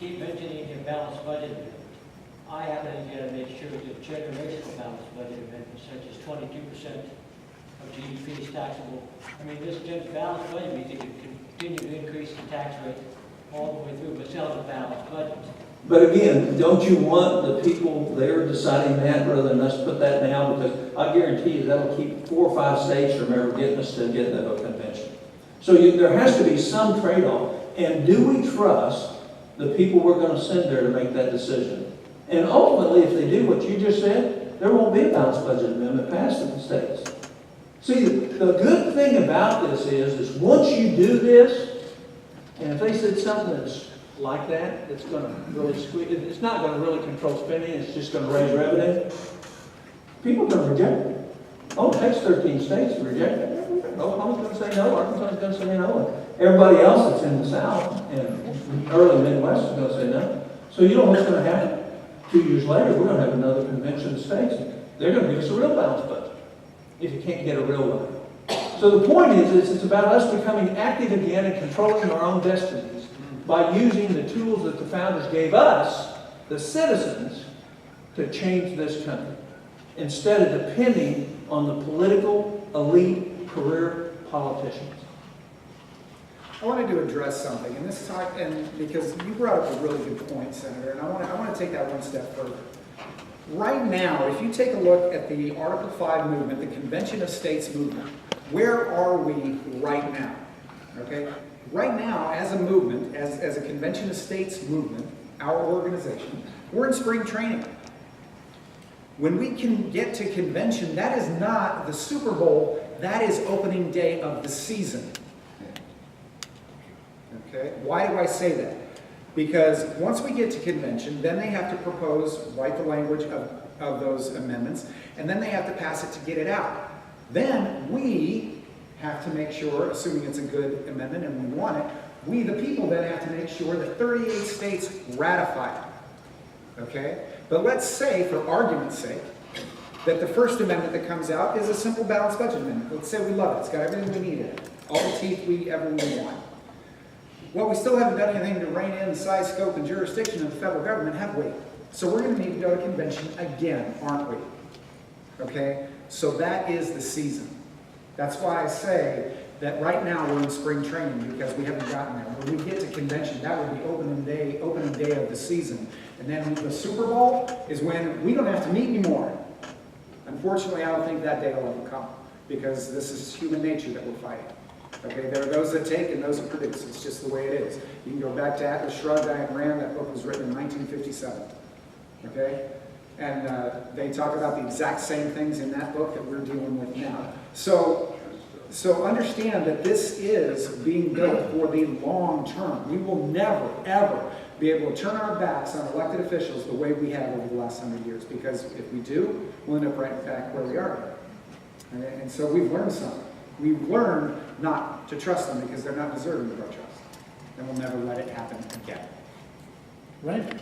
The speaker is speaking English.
keep mentioning your balanced budget. I happen to make sure that generational balanced budget amendments such as 22% of GDP is taxable. I mean, this balanced budget means you can continue to increase the tax rate all the way through, but still have a balanced budget. But again, don't you want the people there deciding that rather than us put that now? Because I guarantee you that'll keep 4 or 5 states from ever getting us to get into a convention. So there has to be some trade-off. And do we trust the people we're going to send there to make that decision? And ultimately, if they do what you just said, there won't be a balanced budget amendment passed in the states. See, the good thing about this is once you do this, and if they said something that's like that, it's going to really squeeze, it's not going to really control spending, it's just going to raise revenue, people are going to reject it. Oh, it takes 13 states to reject it. Oklahoma's going to say no, Arkansas is going to say no, and everybody else that's in the South and early Midwest is going to say no. So you know what's going to happen? 2 years later, we're going to have another convention of states. They're going to give us a real balanced budget if you can't get a real one. So the point is it's about us becoming active again and controlling our own destinies by using the tools that the founders gave us, the citizens, to change this country, instead of depending on the political elite career politicians. I wanted to address something, and this talk, and because you brought up a really good point, Senator, and I want to take that one step further. Right now, if you take a look at the Article 5 movement, the Convention of States movement, where are we right now? Okay, right now, as a movement, as a Convention of States movement, our organization, we're in spring training. When we can get to convention, that is not the Super Bowl, that is opening day of the season. Okay, why do I say that? Because once we get to convention, then they have to propose, write the language of those amendments, and then they have to pass it to get it out. Then we have to make sure, assuming it's a good amendment and we want it, we the people then have to make sure that 38 states ratify it. Okay? But let's say, for argument's sake, that the first amendment that comes out is a simple balanced budget amendment. Let's say we love it. It's got everything we need in it. All the teeth we ever want. Well, we still haven't done anything to rein in the size, scope, and jurisdiction of the federal government, have we? So we're going to need to go to convention again, aren't we? Okay? So that is the season. That's why I say that right now we're in spring training, because we haven't gotten there. When we get to convention, that would be opening day of the season. And then the Super Bowl is when we don't have to meet anymore. Unfortunately, I don't think that day will ever come, because this is human nature that we're fighting. Okay, there are those that take and those that produce. It's just the way it is. You can go back to Atlas Shrugged, Ayn Rand. That book was written in 1957. Okay? And they talk about the exact same things in that book that we're dealing with now. So understand that this is being built for the long term. We will never, ever be able to turn our backs on elected officials the way we have over the last 100 years. Because if we do, we'll end up right back where we are. Okay? And so we've learned something. We've learned not to trust them because they're not deserving of our trust. And we'll never let it happen again. Right.